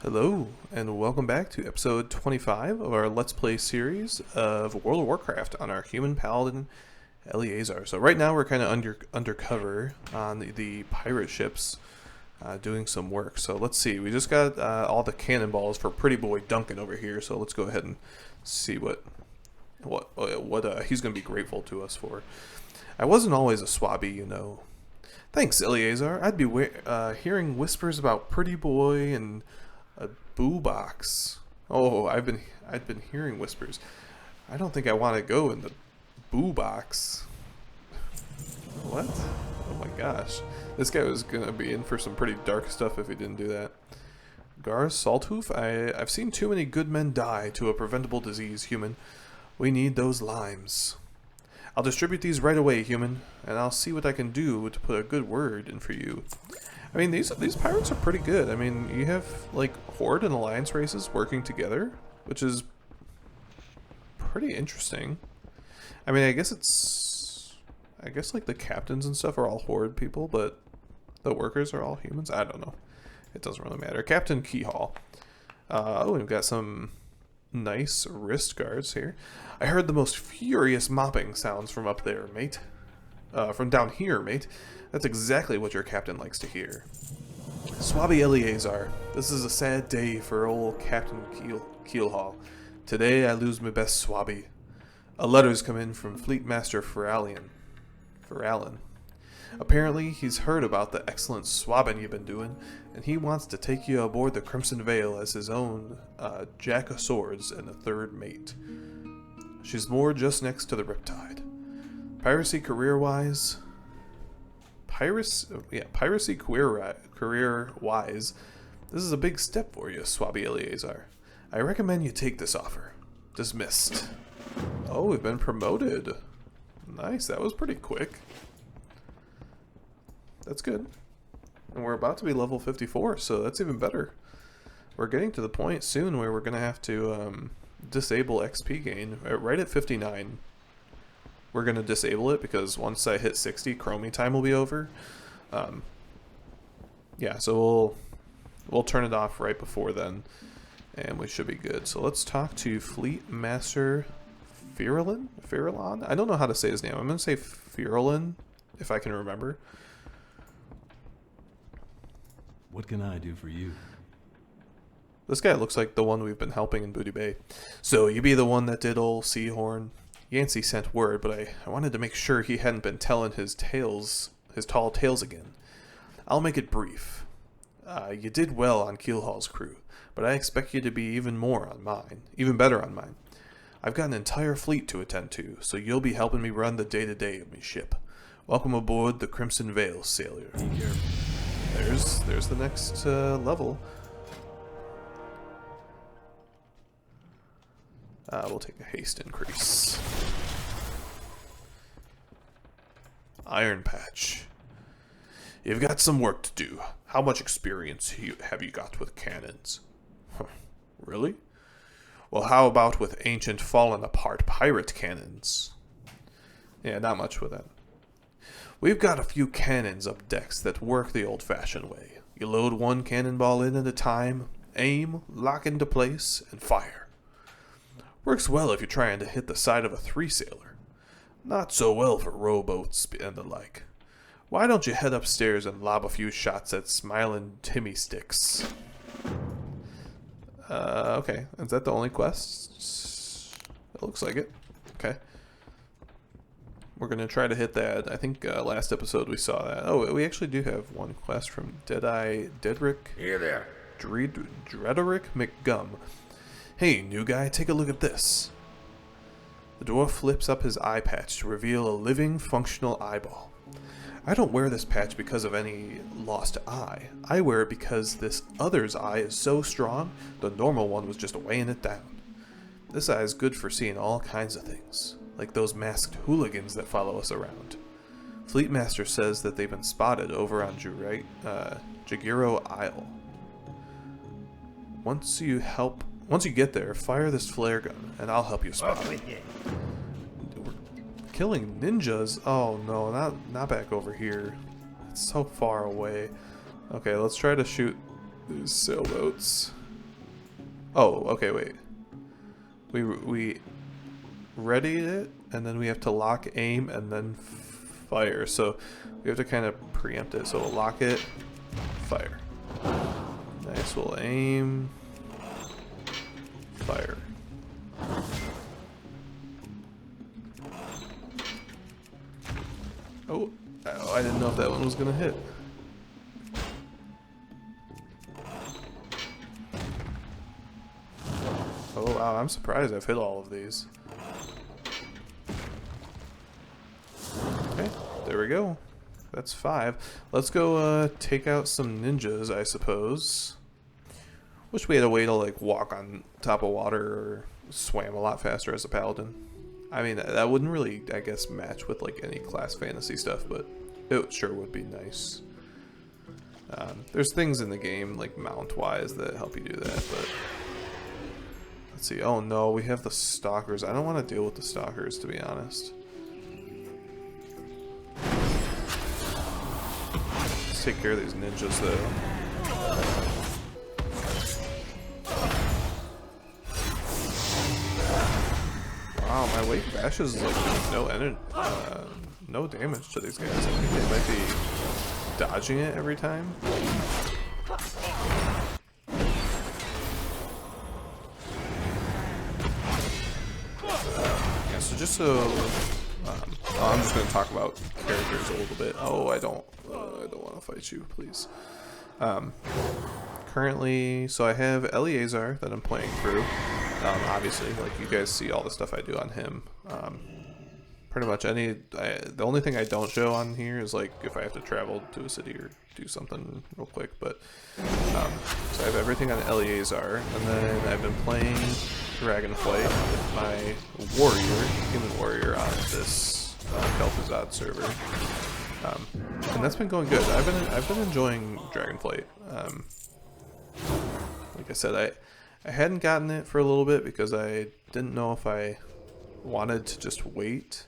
Hello, and welcome back to episode 25 of our Let's Play series of World of Warcraft on our human paladin, Elyazar. So right now we're kind of undercover on the pirate ships, doing some work. So let's see, we just got all the cannonballs for Pretty Boy Duncan over here, so let's go ahead and see what he's going to be grateful to us for. I wasn't always a swabby, you know. Thanks, Elyazar. I'd be hearing whispers about Pretty Boy and a boo box. Oh, I've been hearing whispers. I don't think I want to go in the boo box. What? Oh my gosh. This guy was gonna be in for some pretty dark stuff if he didn't do that. Gar's Salthoof? I've seen too many good men die to a preventable disease, human. We need those limes. I'll distribute these right away, human, and I'll see what I can do to put a good word in for you. I mean, these pirates are pretty good. I mean, you have, like, Horde and Alliance races working together, which is pretty interesting. I mean, I guess, like, the captains and stuff are all Horde people, but the workers are all humans? I don't know. It doesn't really matter. Captain Keyhall. Oh, we've got some nice wrist guards here. I heard the most furious mopping sounds from up there, mate. From down here, mate. That's exactly what your captain likes to hear. Swabby Elyazar, this is a sad day for old Captain Keelhaul. Today I lose my best swabby. A letter's come in from Fleet Master Ferallan. Apparently he's heard about the excellent swabbing you've been doing, and he wants to take you aboard the Crimson Veil as his own Jack of Swords and a third mate. She's moored just next to the Riptide. Piracy career-wise, this is a big step for you, Swabby Elyazar. I recommend you take this offer. Dismissed. Oh, we've been promoted. Nice, that was pretty quick. That's good. And we're about to be level 54, so that's even better. We're getting to the point soon where we're going to have to disable XP gain. Right at 59. We're going to disable it because once I hit 60, chromie time will be over. Yeah, so we'll turn it off right before then, and we should be good. So let's talk to Fleet Master Ferallan? I don't know how to say his name. I'm going to say Ferallan, if I can remember. What can I do for you? This guy looks like the one we've been helping in Booty Bay. So you be the one that did old Seahorn? Yancey sent word, but I wanted to make sure he hadn't been telling his tall tales again. I'll make it brief. You did well on Keelhaul's crew, but I expect you to be even better on mine. I've got an entire fleet to attend to, so you'll be helping me run the day-to-day of my ship. Welcome aboard the Crimson Veil, sailor. Be careful. There's the next level. We'll take a haste increase. Iron Patch. You've got some work to do. How much experience have you got with cannons? Really? Well, how about with ancient fallen apart pirate cannons? Yeah, not much with that. We've got a few cannons up decks that work the old-fashioned way. You load one cannonball in at a time, aim, lock into place, and fire. Works well if you're trying to hit the side of a three-sailor. Not so well for rowboats and the like. Why don't you head upstairs and lob a few shots at smiling Timmy Sticks? Okay. Is that the only quest? It looks like it. Okay. We're going to try to hit that. I think last episode we saw that. Oh, we actually do have one quest from Deadeye Dedrick. Here there. Drederick McGum. Hey, new guy, take a look at this. The dwarf flips up his eye patch to reveal a living, functional eyeball. I don't wear this patch because of any lost eye. I wear it because this other's eye is so strong, the normal one was just weighing it down. This eye is good for seeing all kinds of things, like those masked hooligans that follow us around. Fleet Master says that they've been spotted over on Jagiro Isle. Once you get there, fire this flare gun, and I'll help you spot it. We're killing ninjas? Oh no, not back over here. It's so far away. Okay, let's try to shoot these sailboats. Oh, okay, wait. We readied it, and then we have to lock aim and then fire. So we have to kind of preempt it. So we'll lock it, fire. Nice, we'll aim, fire. Oh, I didn't know if that one was gonna hit. Oh wow, I'm surprised I've hit all of these. Okay, there we go. That's 5. Let's go take out some ninjas, I suppose. Wish we had a way to like walk on top of water or swam a lot faster as a paladin. I mean, that wouldn't really, I guess, match with like any class fantasy stuff, but it sure would be nice. There's things in the game, like mount-wise, that help you do that, but... Let's see. Oh no, we have the stalkers. I don't want to deal with the stalkers, to be honest. Let's take care of these ninjas, though. Wow, my wake bashes is like doing no damage to these guys. I think they might be dodging it every time. Yeah, so just so I'm just going to talk about characters a little bit. Oh, I don't want to fight you, please. Currently, so I have Elyazar that I'm playing through. Obviously, like you guys see all the stuff I do on him. Pretty much the only thing I don't show on here is like if I have to travel to a city or do something real quick. But so I have everything on Elyazar, and then I've been playing Dragonflight with my human warrior on this Bloodsail server, and that's been going good. I've been enjoying Dragonflight. Like I said, I hadn't gotten it for a little bit because I didn't know if I wanted to just wait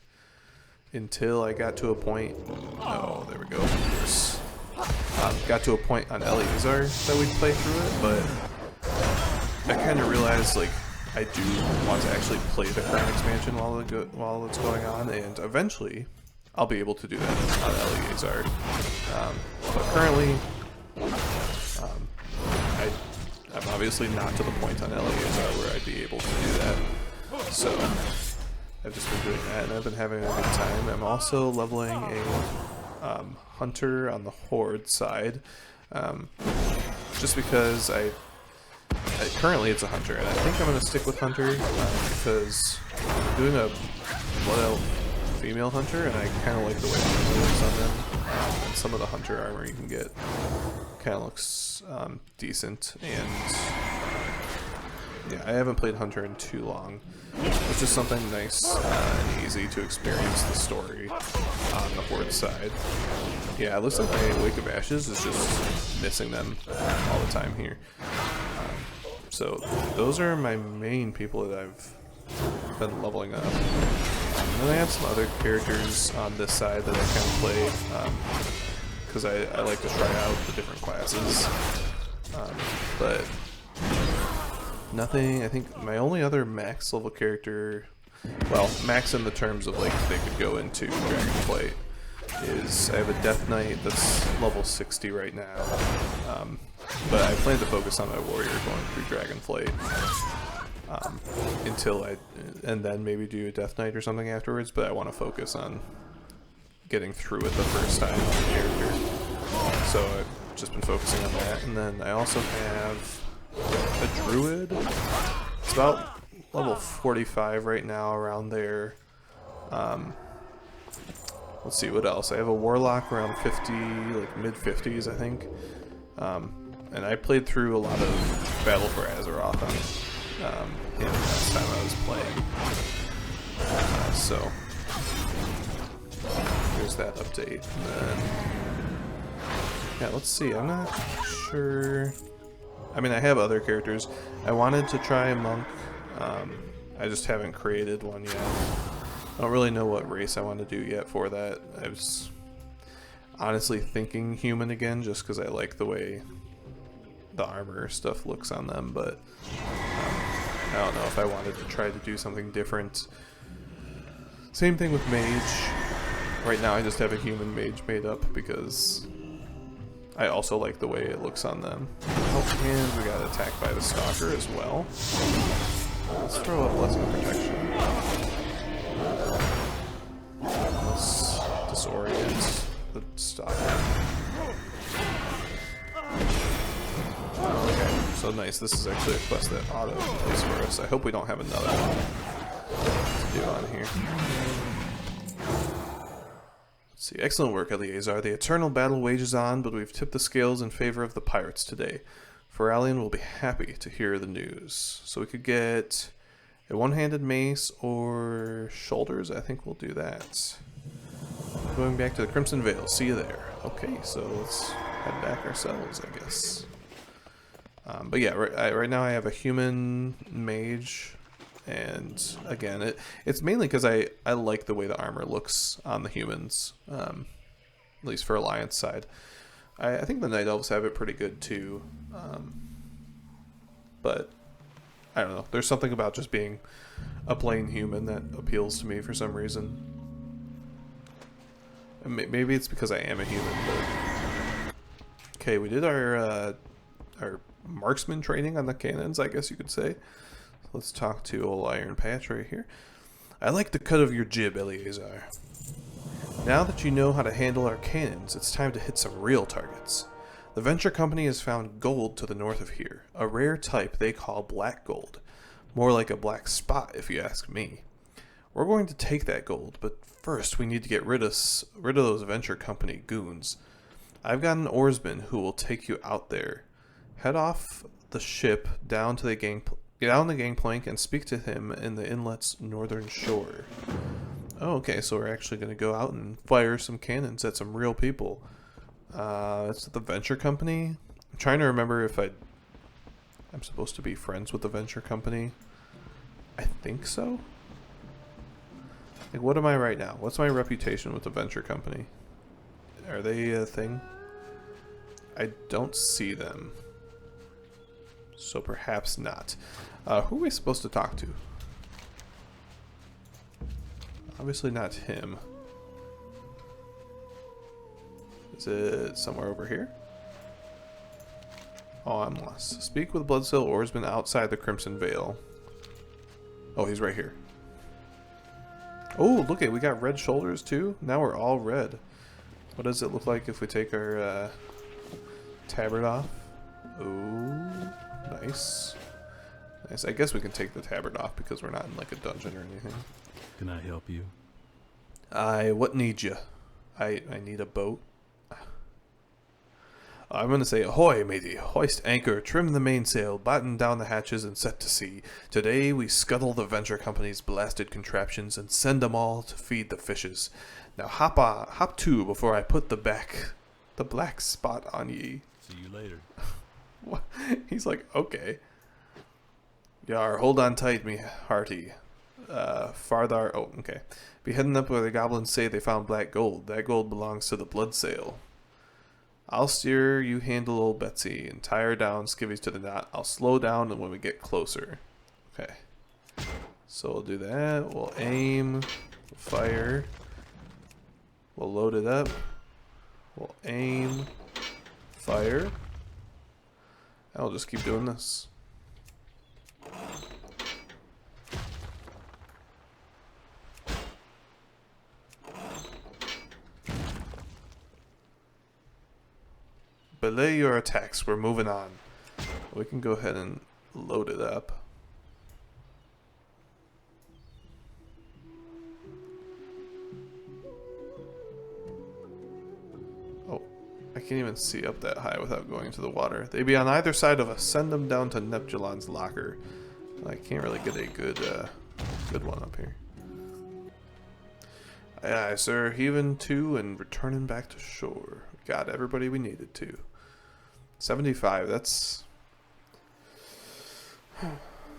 until I got to a point. Oh, there we go. Got to a point on Elyazar that we'd play through it, but I kind of realized like I do want to actually play the Crown expansion while it's going on, and eventually I'll be able to do that on Elyazar. But currently, I'm obviously not to the point on Elyazar where I'd be able to do that. So I've just been doing that, and I've been having a good time. I'm also leveling a hunter on the horde side, just because currently it's a hunter, and I think I'm going to stick with hunter because I'm doing a blood elf female hunter, and I kind of like the way the armor looks on them, and some of the hunter armor you can get kind of looks decent, and yeah, I haven't played hunter in too long. It's just something nice and easy to experience the story on the horde side. Yeah, it looks like my Wake of Ashes is just missing them all the time here. So those are my main people that I've been leveling up. And then I have some other characters on this side that I kind of play because I like to try out the different classes. But nothing, I think my only other max level character, well, max in the terms of like they could go into Dragonflight, is I have a Death Knight that's level 60 right now. But I plan to focus on my warrior going through Dragonflight and then maybe do a Death Knight or something afterwards, but I want to focus on getting through it the first time on the character. So I've just been focusing on that, and then I also have a druid. It's about level 45 right now, around there. Let's see what else. I have a warlock around 50, like mid 50s, I think. And I played through a lot of Battle for Azeroth on him last time I was playing. So there's that update. And then, yeah, let's see. I'm not sure. I mean, I have other characters. I wanted to try a monk. I just haven't created one yet. I don't really know what race I want to do yet for that. I was honestly thinking human again, just because I like the way the armor stuff looks on them, but I don't know if I wanted to try to do something different. Same thing with mage. Right now I just have a human mage made up because I also like the way it looks on them. Oh, and we got attacked by the stalker as well. Let's throw up Blessing of Protection. Let's disorient the stalker. Okay, so nice. This is actually a quest that auto plays for us. I hope we don't have another one to do on here. Let's see. Excellent work, Elyazar. The eternal battle wages on, but we've tipped the scales in favor of the pirates today. Feralion will be happy to hear the news. So we could get a one-handed mace or shoulders. I think we'll do that. Going back to the Crimson Vale. See you there. Okay, so let's head back ourselves, I guess. But yeah, right now I have a human mage, and again, it's mainly because I like the way the armor looks on the humans, at least for Alliance side. I think the Night Elves have it pretty good too, but I don't know. There's something about just being a plain human that appeals to me for some reason. Maybe it's because I am a human, but... Okay, we did our marksman training on the cannons, I guess you could say. So let's talk to old Iron Patch right here. I like the cut of your jib, Elyazar. Now that you know how to handle our cannons, it's time to hit some real targets. The Venture Company has found gold to the north of here, a rare type they call black gold. More like a black spot, if you ask me. We're going to take that gold, but first we need to get rid of those Venture Company goons. I've got an oarsman who will take you out there. Head off the ship down to the gangplank and speak to him in the inlet's northern shore. Oh, okay, so we're actually going to go out and fire some cannons at some real people. It's the Venture Company. I'm trying to remember if I'm supposed to be friends with the Venture Company. I think so. Like, what am I right now? What's my reputation with the Venture Company? Are they a thing? I don't see them. So perhaps not. Who are we supposed to talk to? Obviously not him. Is it somewhere over here? Oh, I'm lost. Speak with Bloodsail Oarsman outside the Crimson Vale. Oh, he's right here. Oh, look at, we got red shoulders too. Now we're all red. What does it look like if we take our tabard off? Oh, nice. Nice. I guess we can take the tabard off because we're not in like a dungeon or anything. Can I help you? What need you? I need a boat. I'm going to say, ahoy, matey, hoist anchor, trim the mainsail, batten down the hatches, and set to sea. Today we scuttle the Venture Company's blasted contraptions and send them all to feed the fishes. Now hop to before I put the black spot on ye. See you later. What? He's like, okay. Yar, hold on tight, me hearty. Farthar, oh, okay. Be heading up where the goblins say they found black gold. That gold belongs to the Bloodsail. I'll steer, you handle old Betsy, and tie her down, skivvies to the knot. I'll slow down when we get closer. Okay. So we'll do that. We'll aim. We'll fire. We'll load it up. We'll aim. Fire. And I'll just keep doing this. Belay your attacks. We're moving on. We can go ahead and load it up. Oh, I can't even see up that high without going into the water. They be on either side of us. Send them down to Neptulon's locker. I can't really get a good one up here. Aye, aye, sir. Heaving to and returning back to shore. Got everybody we needed to. 75, that's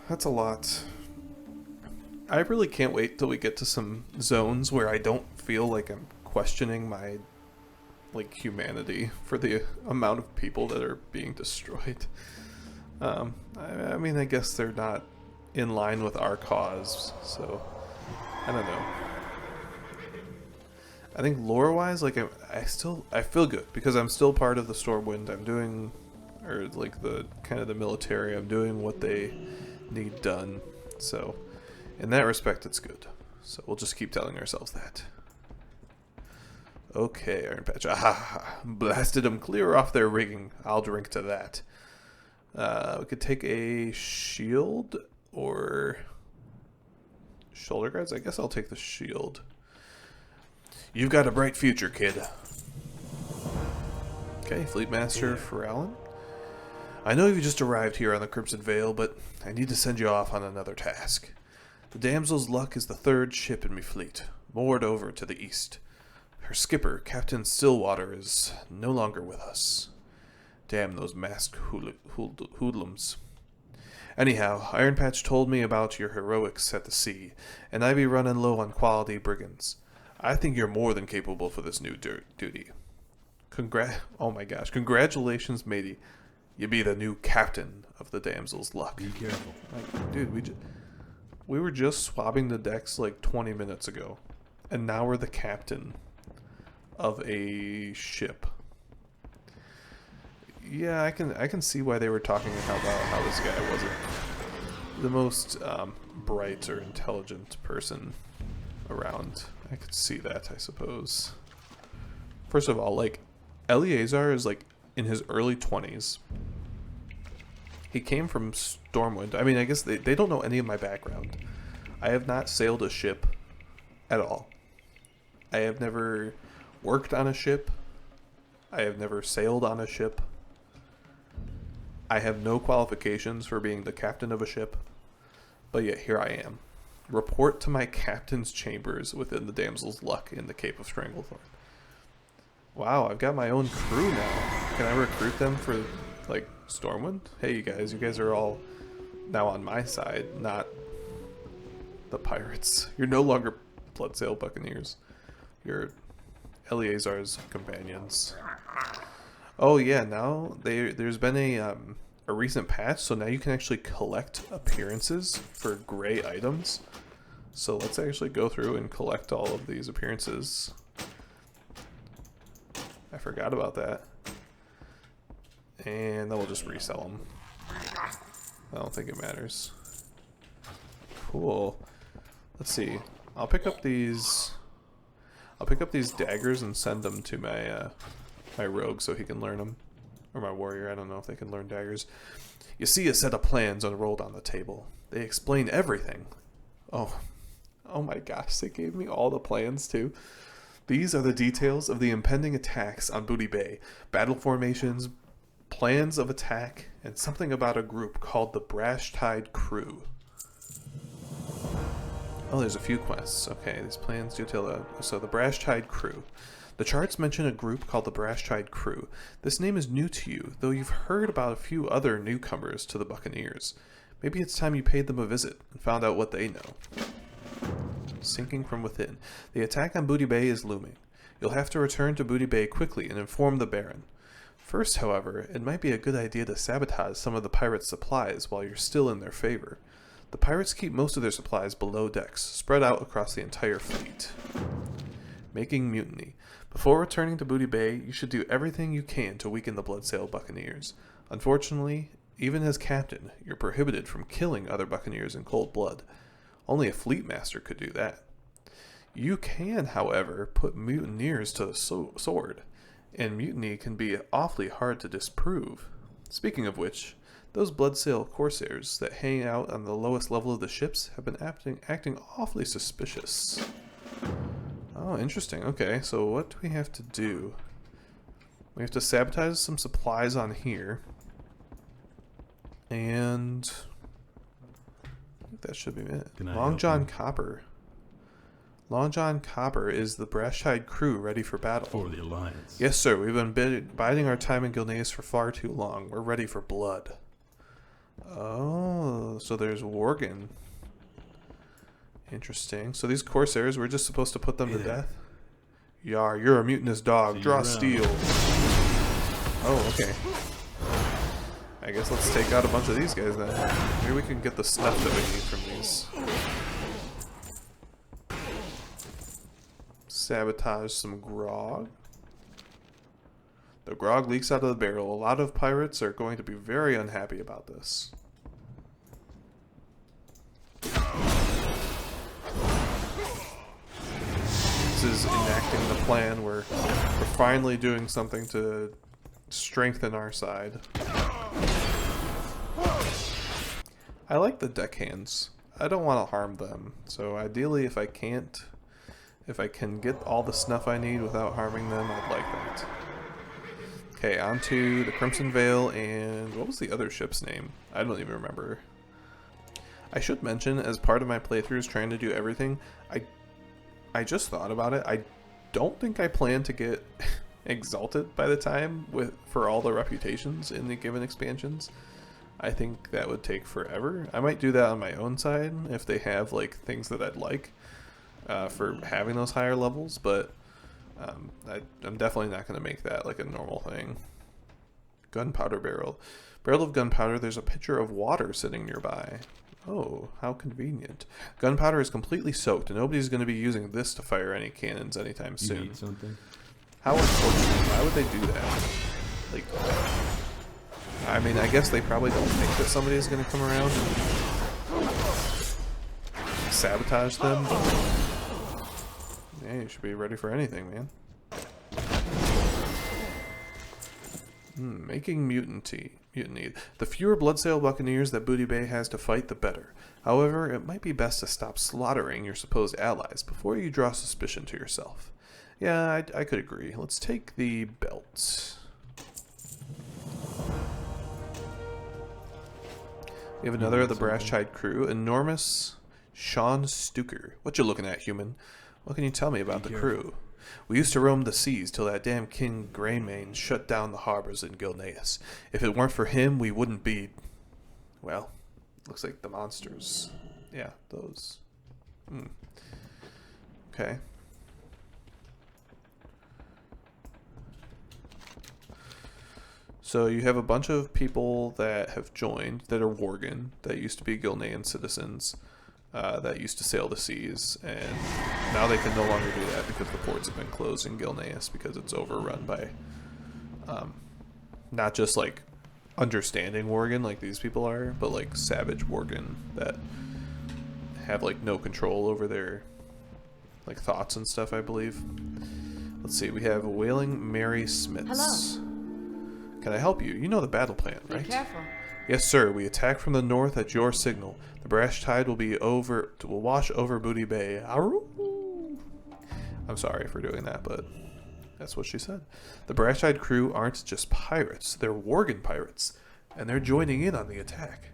a lot. I really can't wait till we get to some zones where I don't feel like I'm questioning my humanity for the amount of people that are being destroyed. I mean, I guess they're not in line with our cause. So I don't know. I think lore-wise, like I feel good because I'm still part of the Stormwind. I'm doing, or like the kind of the military. I'm doing what they need done. So in that respect, it's good. So we'll just keep telling ourselves that. Okay, Iron Patch. Ah, blasted them clear off their rigging. I'll drink to that. We could take a shield or shoulder guards. I guess I'll take the shield. You've got a bright future, kid. Okay, Fleet Master Farallon. I know you just arrived here on the Crimson Vale, but I need to send you off on another task. The Damsel's Luck is the third ship in my fleet, moored over to the east. Her skipper, Captain Stillwater, is no longer with us. Damn those masked hoodlums. Anyhow, Iron Patch told me about your heroics at the sea, and I be running low on quality brigands. I think you're more than capable for this new duty. Oh my gosh, congratulations, matey. You be the new captain of the Damsel's Luck. Be careful. Like, dude, we were just swabbing the decks like 20 minutes ago, and now we're the captain of a ship. Yeah, I can see why they were talking about how this guy wasn't the most bright or intelligent person around. I could see that, I suppose. First of all, like, Elyazar is like in his early 20s. He came from Stormwind. I mean, I guess they don't know any of my background. I have not sailed a ship at all. I have never worked on a ship. I have never sailed on a ship. I have no qualifications for being the captain of a ship. But yet here I am. Report to my captain's chambers within the Damsel's Luck in the Cape of Stranglethorn. Wow, I've got my own crew now. Can I recruit them for, like, Stormwind? Hey, you guys are all now on my side, not the pirates. You're no longer Bloodsail Buccaneers. You're Elyazar's companions. Oh yeah, now there's been a recent patch, so now you can actually collect appearances for gray items. So let's actually go through and collect all of these appearances. I forgot about that. And then we'll just resell them. I don't think it matters. Cool. Let's see. I'll pick up these daggers and send them to my my rogue so he can learn them. Or my warrior, I don't know if they can learn daggers. You see a set of plans unrolled on the table. They explain everything. Oh my gosh, they gave me all the plans too. These are the details of the impending attacks on Booty Bay, battle formations, plans of attack, and something about a group called the Brash Tide Crew. Oh, there's a few quests. Okay, these plans detail so the Brash Tide Crew. The charts mention a group called the Brash Tide Crew. This name is new to you, though you've heard about a few other newcomers to the Buccaneers. Maybe it's time you paid them a visit and found out what they know. Sinking from within. The attack on Booty Bay is looming. You'll have to return to Booty Bay quickly and inform the Baron. First, however, it might be a good idea to sabotage some of the pirates' supplies while you're still in their favor. The pirates keep most of their supplies below decks, spread out across the entire fleet. Making mutiny. Before returning to Booty Bay, you should do everything you can to weaken the Bloodsail Buccaneers. Unfortunately, even as captain, you're prohibited from killing other Buccaneers in cold blood. Only a fleet master could do that. You can, however, put mutineers to the sword, and mutiny can be awfully hard to disprove. Speaking of which, those Bloodsail corsairs that hang out on the lowest level of the ships have been acting awfully suspicious. Oh, interesting. Okay, so what do we have to do? We have to sabotage some supplies on here. And I think that should be it. Long John Copper. Long John Copper is the Brash Tide Crew ready for battle. For the Alliance. Yes, sir. We've been biding our time in Gilneas for far too long. We're ready for blood. Oh, so there's Worgen. Interesting. So these Corsairs, we're just supposed to put them to death? Yar, you're a mutinous dog. Draw steel. Oh, okay. I guess let's take out a bunch of these guys then. Maybe we can get the stuff that we need from these. Sabotage some grog. The grog leaks out of the barrel. A lot of pirates are going to be very unhappy about this. This is enacting the plan where we're finally doing something to strengthen our side. I like the deckhands. I don't want to harm them. So ideally, if I can get all the snuff I need without harming them, I'd like that. Okay, on to the Crimson Veil, and what was the other ship's name? I don't even remember. I should mention, as part of my playthroughs trying to do everything, I just thought about it. I don't think I plan to get exalted by the time for all the reputations in the given expansions. I think that would take forever. I might do that on my own side if they have like things that I'd like for having those higher levels, but I'm definitely not going to make that like a normal thing. Gunpowder barrel. Barrel of gunpowder. There's a pitcher of water sitting nearby. Oh, how convenient. Gunpowder is completely soaked, and nobody's going to be using this to fire any cannons anytime soon. You need something? How unfortunate. Why would they do that? Like, I mean, I guess they probably don't think that somebody is going to come around and sabotage them, but yeah, you should be ready for anything, man. Making mutiny. The fewer Bloodsail Buccaneers that Booty Bay has to fight, the better. However, it might be best to stop slaughtering your supposed allies before you draw suspicion to yourself. Yeah, I could agree. Let's take the belt. We have another of the Brashide crew, enormous Sean Stuker. What you looking at, human? What can you tell me about the crew? We used to roam the seas till that damn King Greymane shut down the harbors in Gilneas. If it weren't for him, we wouldn't be... Well, looks like the monsters. Yeah, those. Okay. So you have a bunch of people that have joined that are Worgen, that used to be Gilnean citizens, that used to sail the seas, and now they can no longer do that because the ports have been closed in Gilneas because it's overrun by not just like understanding Worgen like these people are, but like savage Worgen that have like no control over their like thoughts and stuff, I believe. Let's see, we have Wailing Mary Smiths. Hello. Can I help you? You know the battle plan, right? Be careful. Yes, sir. We attack from the north at your signal. The brash tide will wash over Booty Bay. Aroo! I'm sorry for doing that, but that's what she said. The brash tide crew aren't just pirates. They're Worgen pirates, and they're joining in on the attack.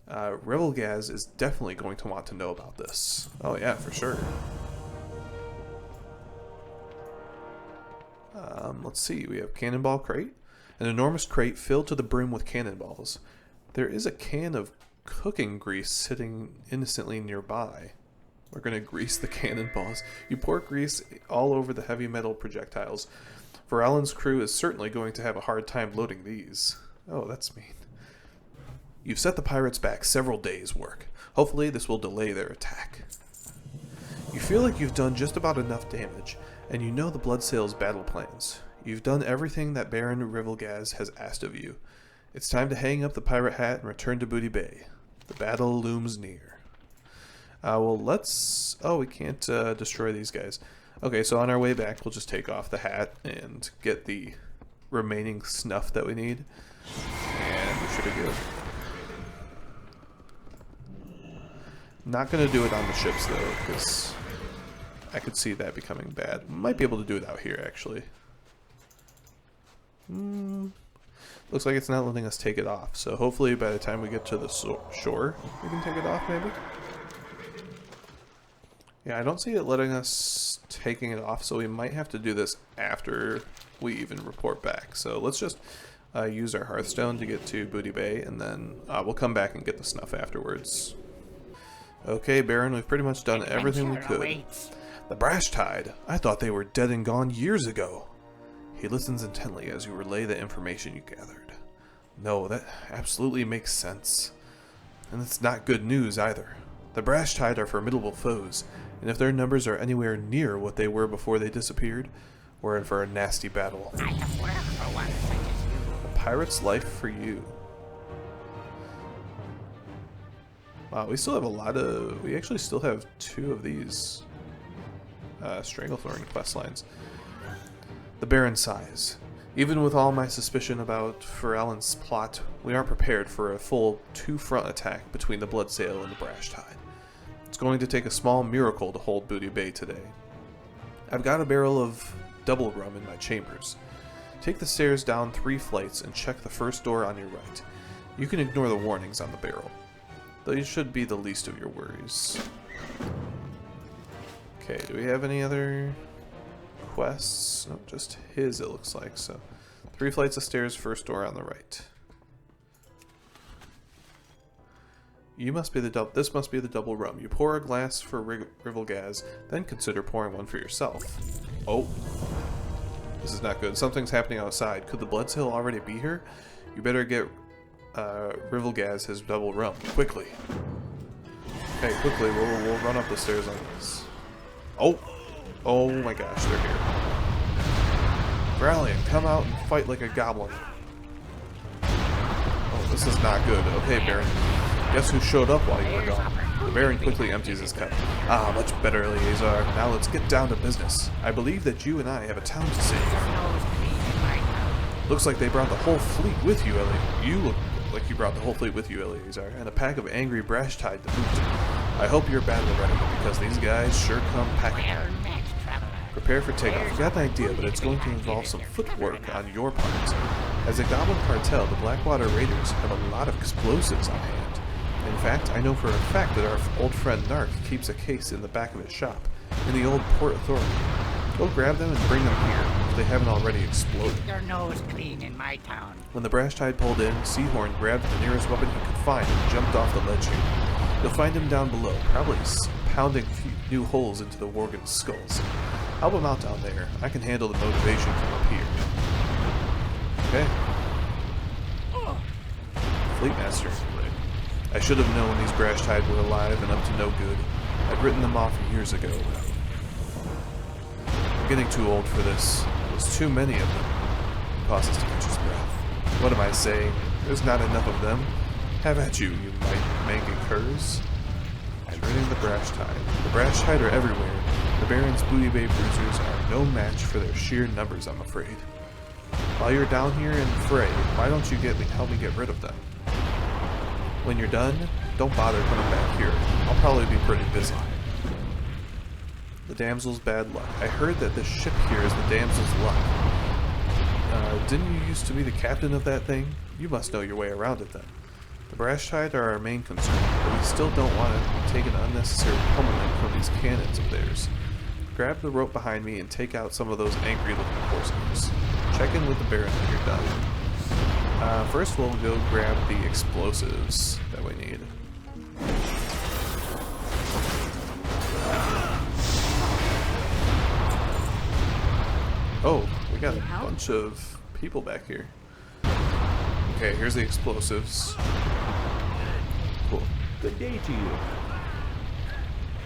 Rebel Gaz is definitely going to want to know about this. Oh yeah, for sure. Let's see. We have Cannonball Crate. An enormous crate filled to the brim with cannonballs. There is a can of cooking grease sitting innocently nearby. We're going to grease the cannonballs. You pour grease all over the heavy metal projectiles. Varalen's crew is certainly going to have a hard time loading these. Oh, that's mean. You've set the pirates back several days' work. Hopefully this will delay their attack. You feel like you've done just about enough damage, and you know the Bloodsail's battle plans. You've done everything that Baron Rivelgaz has asked of you. It's time to hang up the pirate hat and return to Booty Bay. The battle looms near. Well, let's... Oh, we can't destroy these guys. Okay, so on our way back, we'll just take off the hat and get the remaining snuff that we need. And we should be good. Not going to do it on the ships, though, because I could see that becoming bad. Might be able to do it out here, actually. Looks like it's not letting us take it off, so hopefully by the time we get to the shore, we can take it off, maybe? Yeah, I don't see it letting us taking it off, so we might have to do this after we even report back. So let's just use our Hearthstone to get to Booty Bay, and then we'll come back and get the snuff afterwards. Okay, Baron, we've pretty much done everything we could. The Brash Tide. I thought they were dead and gone years ago. He listens intently as you relay the information you gathered. No, that absolutely makes sense. And it's not good news either. The Brash Tide are formidable foes, and if their numbers are anywhere near what they were before they disappeared, we're in for a nasty battle. I have work for one such as you. A pirate's life for you. Wow, we still have a lot of... We actually still have 2 of these Stranglethorn quest lines. The Baron sighs. Even with all my suspicion about Ferellen's plot, we aren't prepared for a full 2-front attack between the Bloodsail and the Brash Tide. It's going to take a small miracle to hold Booty Bay today. I've got a barrel of double rum in my chambers. Take the stairs down 3 flights and check the first door on your right. You can ignore the warnings on the barrel. These should be the least of your worries. Okay, do we have any other quests? No, just his it looks like. So 3 flights of stairs, first door on the right. You must be the this must be the double rum. You pour a glass for Rivelgaz, then consider pouring one for yourself. Oh, this is not good. Something's happening outside. Could the Bloodsail already be here? You better get Rivelgaz his double rum quickly. Okay, quickly. We'll run up the stairs on this. Oh my gosh, they're here. Valiant, come out and fight like a goblin. Oh, this is not good. Okay, Baron. Guess who showed up while you were gone? The Baron quickly empties his cup. Ah, much better, Elyazar. Now let's get down to business. I believe that you and I have a town to save. Looks like they brought the whole fleet with you, You look like you brought the whole fleet with you, Elyazar, and a pack of angry Brash Tide to boot. I hope you're battle ready, because these guys sure come packing. Prepare for takeoff. I've got an idea, but it's going to involve some footwork on your part. As a Goblin cartel, the Blackwater Raiders have a lot of explosives on hand. In fact, I know for a fact that our old friend Nark keeps a case in the back of his shop, in the old Port Authority. Go grab them and bring them here, if they haven't already exploded. Your nose clean in my town. When the Brash Tide pulled in, Seahorn grabbed the nearest weapon he could find and jumped off the ledge here. You'll find him down below, probably pounding new holes into the Worgen's skulls. Help him out down there. I can handle the motivation from up here. Okay. Fleetmaster. I should have known these Brash Tide were alive and up to no good. I'd written them off years ago. I'm getting too old for this. There's too many of them. He pauses to catch his breath. What am I saying? There's not enough of them. Have at you, you might-manging curs. Shredding the Brash Tide. The Brash Tide are everywhere. The Baron's Booty Bay Bruisers are no match for their sheer numbers, I'm afraid. While you're down here in the fray, why don't you help me get rid of them? When you're done, don't bother coming back here. I'll probably be pretty busy. The damsel's bad luck. I heard that this ship here is the damsel's luck. Didn't you used to be the captain of that thing? You must know your way around it then. The Brash Tide are our main concern, but we still don't want to take an unnecessary pummeling from these cannons of theirs. Grab the rope behind me and take out some of those angry-looking corsairs. Check in with the Baron when you're done. First we'll go grab the explosives that we need. Oh, we got a bunch of people back here. Okay, here's the explosives. Cool. Good day to you.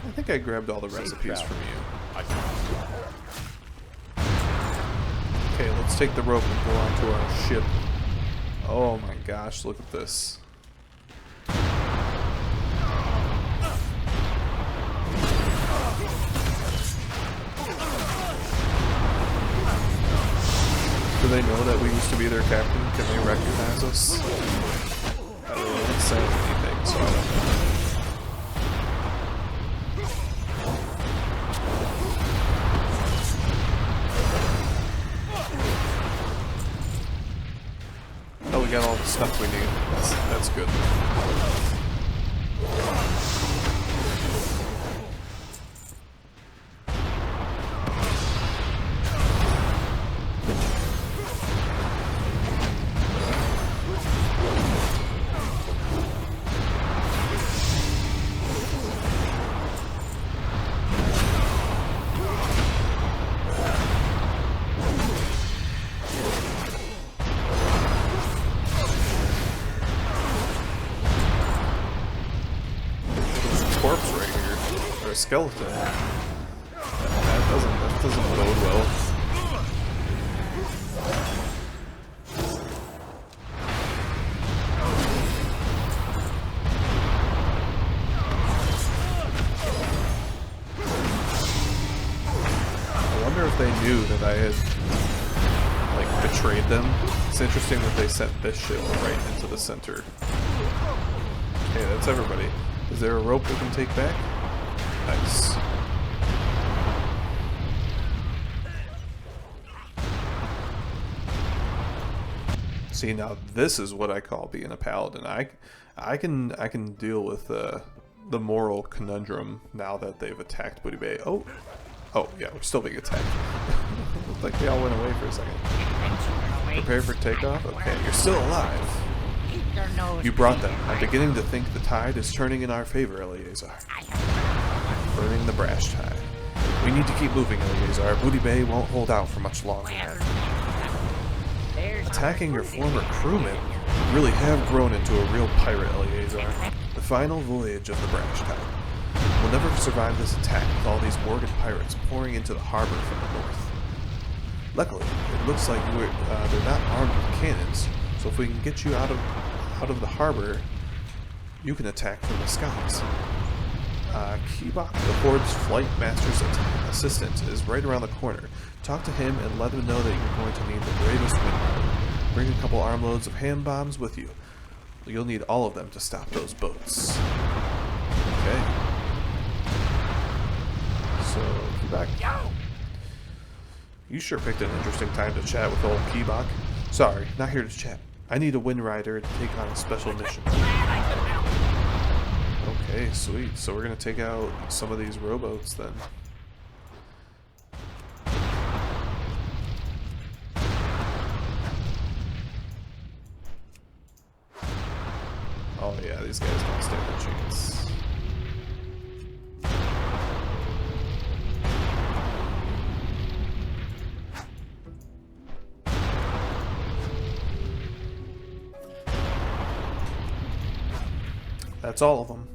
I think I grabbed all the recipes from you. Okay, let's take the rope and go onto our ship. Oh my gosh, look at this. Do they know that we used to be their captain? Can they recognize us? I don't know, they didn't say anything, so I don't know. Oh, we got all the stuff we need. That's good. skeleton. That doesn't bode well. I wonder if they knew that I had like betrayed them. It's interesting that they sent this ship right into the center. Okay, that's everybody. Is there a rope we can take back? Nice. See, now this is what I call being a paladin. I can deal with the moral conundrum now that they've attacked Booty Bay. Oh yeah, we're still being attacked. Looked like they all went away for a second. Prepare for takeoff. Okay, you're still alive. You brought them. I'm beginning to think the tide is turning in our favor, Elyazar. Burning the brash tide. We need to keep moving, Elyazar. Booty Bay won't hold out for much longer. Attacking your former crewmen. You really have grown into a real pirate, Elyazar. The final voyage of the brash tide. We'll never survive this attack with all these Morgan pirates pouring into the harbor from the north. Luckily, it looks like they're not armed with cannons, so if we can get you out of the harbor, you can attack from the skies. Kibok, the Horde's flight master's assistant, is right around the corner. Talk to him and let him know that you're going to need the bravest windrider. Bring a couple armloads of hand bombs with you. You'll need all of them to stop those boats. Okay. So, Kibok. You sure picked an interesting time to chat with old Kibok. Sorry, not here to chat. I need a windrider to take on a special mission. Okay, sweet. So we're gonna take out some of these rowboats then. Oh yeah, these guys don't stand a chance. That's all of them.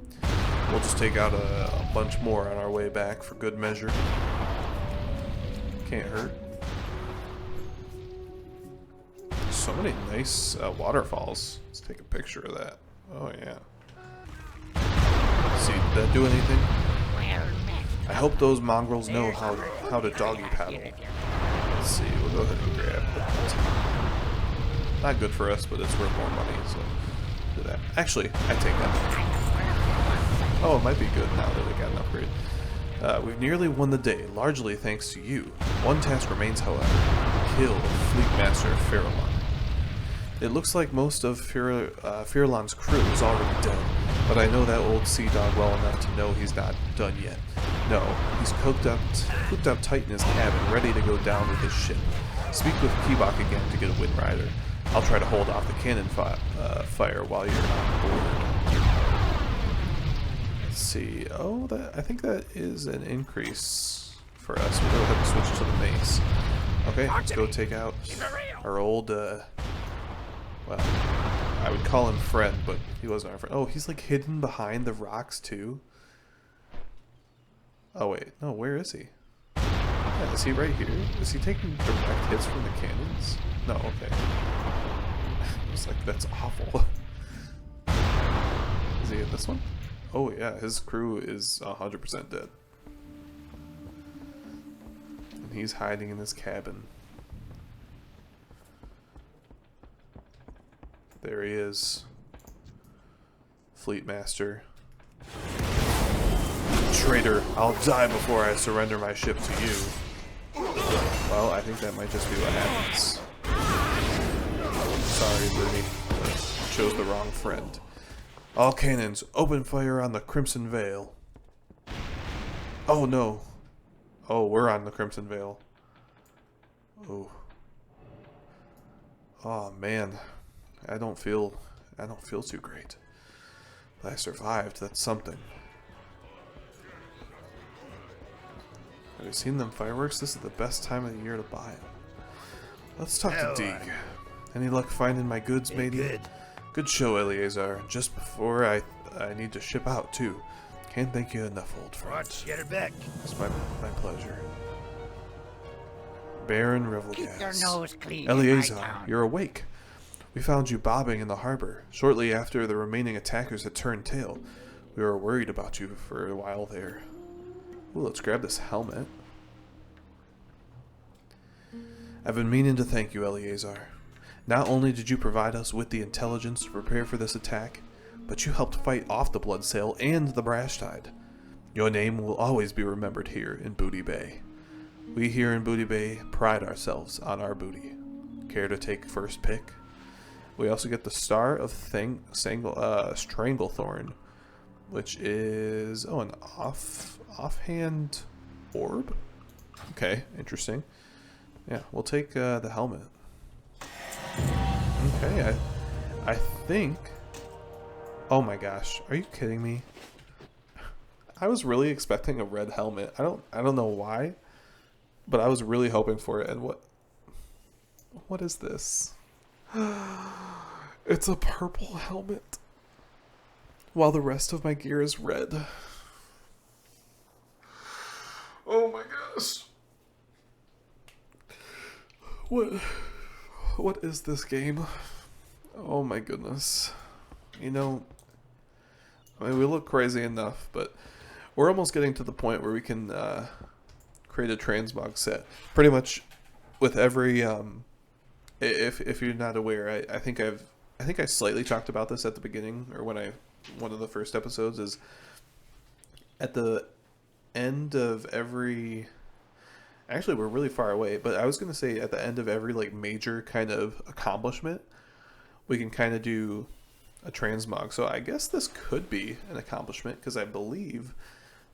We'll just take out a bunch more on our way back for good measure. Can't hurt. So many nice waterfalls. Let's take a picture of that. Oh yeah. See, did that do anything? I hope those mongrels know how to doggy paddle. Let's see, we'll go ahead and grab that. Not good for us, but it's worth more money, so do that. Actually, I take that. Oh, it might be good now that we got an upgrade. We've nearly won the day, largely thanks to you. One task remains, however. Kill Fleet Master Farallon. It looks like most of Farallon's crew is already dead, but I know that old sea dog well enough to know he's not done yet. No, he's cooped up tight in his cabin, ready to go down with his ship. Speak with Kibok again to get a windrider. I'll try to hold off the cannon fire while you're on board. Let's see. Oh, I think that is an increase for us. We'll go ahead and switch to the mace. Okay, let's go take out our old, well, I would call him friend, but he wasn't our friend. Oh, he's like hidden behind the rocks too. Oh wait, no, where is he? Yeah, is he right here? Is he taking direct hits from the cannons? No, okay. It's like, that's awful. Is he in this one? Oh yeah, his crew is 100% dead. And he's hiding in his cabin. There he is. Fleet Master. Traitor, I'll die before I surrender my ship to you. Well, I think that might just be what happens. Sorry, Bernie, but I chose the wrong friend. All cannons, open fire on the Crimson Veil. Oh no. Oh, we're on the Crimson Veil. Oh. Oh man. I don't feel too great. But I survived, that's something. Have you seen them fireworks? This is the best time of the year to buy them. Let's talk to Deeg. Any luck finding my goods, matey? Good show, Elyazar. Just before I need to ship out, too. Can't thank you enough, old friend. Watch your back. It's my pleasure. Baron Keep your Revelgaz. nose clean in my Elyazar, town. you're awake. We found you bobbing in the harbor, shortly after the remaining attackers had turned tail. We were worried about you for a while there. Ooh, let's grab this helmet. I've been meaning to thank you, Elyazar. Not only did you provide us with the intelligence to prepare for this attack, but you helped fight off the Bloodsail and the Brash Tide. Your name will always be remembered here in Booty Bay. We here in Booty Bay pride ourselves on our booty. Care to take first pick? We also get the Star of Stranglethorn, which is an offhand orb. Okay, interesting. Yeah, we'll take the helmet. Okay, I think. Oh my gosh, are you kidding me? I was really expecting a red helmet. I don't know why, but I was really hoping for it. And what is this? It's a purple helmet, while the rest of my gear is red. Oh my gosh. What is this game? Oh my goodness. You know, I mean, we look crazy enough, but we're almost getting to the point where we can create a transmog set. Pretty much with every if you're not aware, I think I slightly talked about this at the beginning, or one of the first episodes, is at the end of every. Actually, we're really far away, but I was going to say at the end of every major kind of accomplishment, we can kind of do a transmog. So I guess this could be an accomplishment, because I believe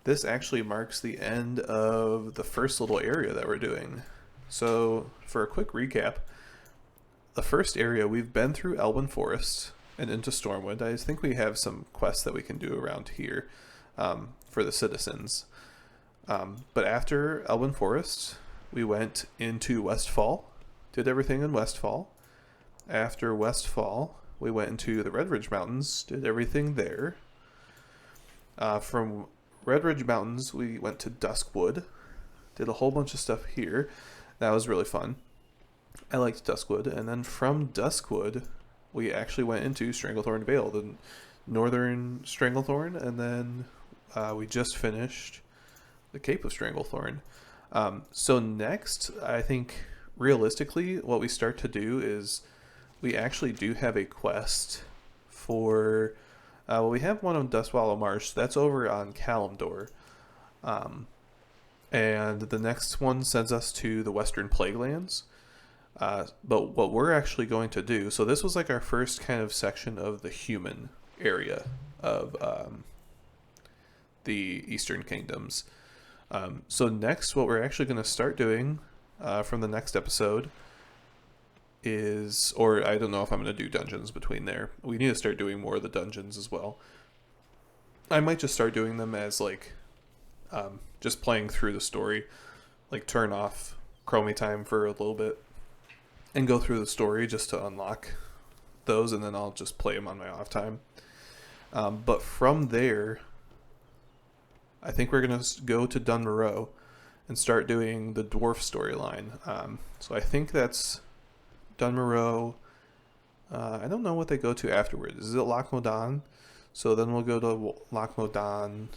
this actually marks the end of the first little area that we're doing. So for a quick recap, the first area, we've been through Elwyn Forest and into Stormwind. I think we have some quests that we can do around here for the citizens. But after Elwyn Forest, we went into Westfall, did everything in Westfall. After Westfall, we went into the Red Ridge Mountains, did everything there. From Red Ridge Mountains, we went to Duskwood, did a whole bunch of stuff here. That was really fun. I liked Duskwood. And then from Duskwood, we actually went into Stranglethorn Vale, the northern Stranglethorn, and then we just finished the Cape of Stranglethorn. So next, I think realistically, what we start to do is we actually do have a quest for. We have one on Dustwallow Marsh. That's over on Kalimdor. And the next one sends us to the Western Plaguelands. But what we're actually going to do, so this was our first kind of section of the human area of the Eastern Kingdoms. So next, what we're actually going to start doing from the next episode is, or I don't know if I'm going to do dungeons between there. We need to start doing more of the dungeons as well. I might just start doing them as just playing through the story, turn off Chromie time for a little bit and go through the story just to unlock those, and then I'll just play them on my off time. But from there, I think we're going to go to Dunmoreau and start doing the dwarf storyline. So I think that's Dunmoreau. I don't know what they go to afterwards. Is it Loch Modan? So then we'll go to Loch Modan.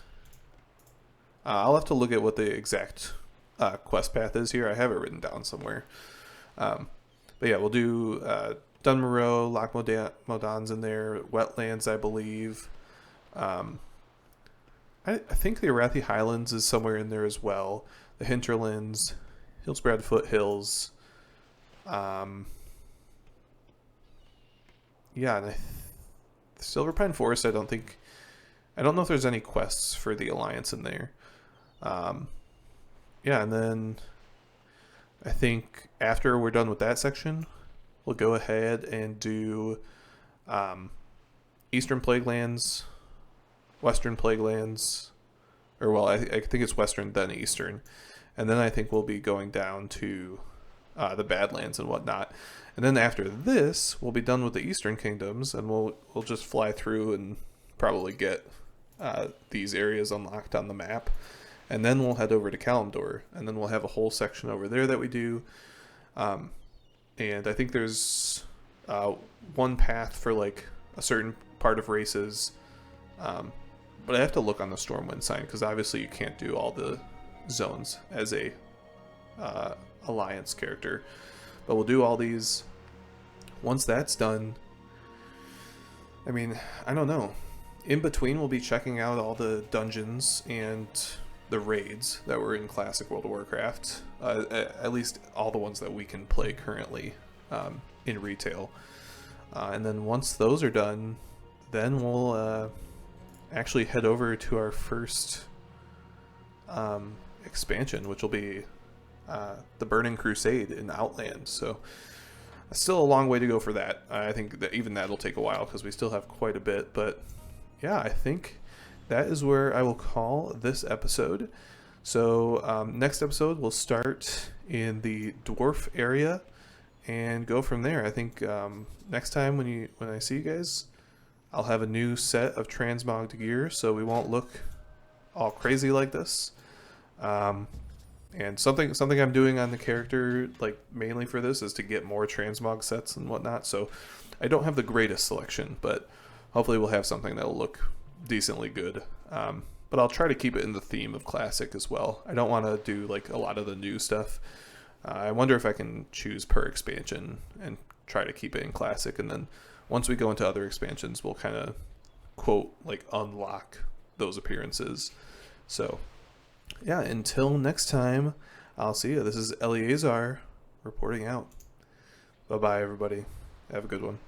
I'll have to look at what the exact quest path is here. I have it written down somewhere. But yeah, we'll do Dunmoreau, Loch Modan's in there, Wetlands, I believe. I think the Arathi Highlands is somewhere in there as well. The Hinterlands, Hillsbrad Foothills. Yeah, and Silverpine Forest, I don't know if there's any quests for the Alliance in there. Yeah, and then I think after we're done with that section, we'll go ahead and do Eastern Plaguelands, Western Plaguelands, or well, I think it's Western then Eastern, and then I think we'll be going down to the Badlands and whatnot, and then after this, we'll be done with the Eastern Kingdoms, and we'll just fly through and probably get these areas unlocked on the map. And then we'll head over to Kalimdor, and then we'll have a whole section over there that we do. And I think there's one path for like a certain part of races, but I have to look on the Stormwind sign because obviously you can't do all the zones as a alliance character. But we'll do all these. Once that's done, I mean, I don't know. In between, we'll be checking out all the dungeons and the raids that were in Classic World of Warcraft. At least all the ones that we can play currently in retail. And then once those are done, then we'll actually head over to our first expansion, which will be the Burning Crusade in Outland. So still a long way to go for that. I think that even that'll take a while because we still have quite a bit. But yeah, I think that is where I will call this episode. So next episode we'll start in the dwarf area and go from there. I think next time when I see you guys, I'll have a new set of transmogged gear, so we won't look all crazy like this. And something I'm doing on the character, like mainly for this, is to get more transmog sets and whatnot. So I don't have the greatest selection, but hopefully we'll have something that'll look decently good. But I'll try to keep it in the theme of classic as well. I don't want to do like a lot of the new stuff. I wonder if I can choose per expansion and try to keep it in classic, and then once we go into other expansions, we'll kind of quote like unlock those appearances. So yeah, until next time, I'll see you. This is Elyazar reporting out. Bye bye, everybody. Have a good one.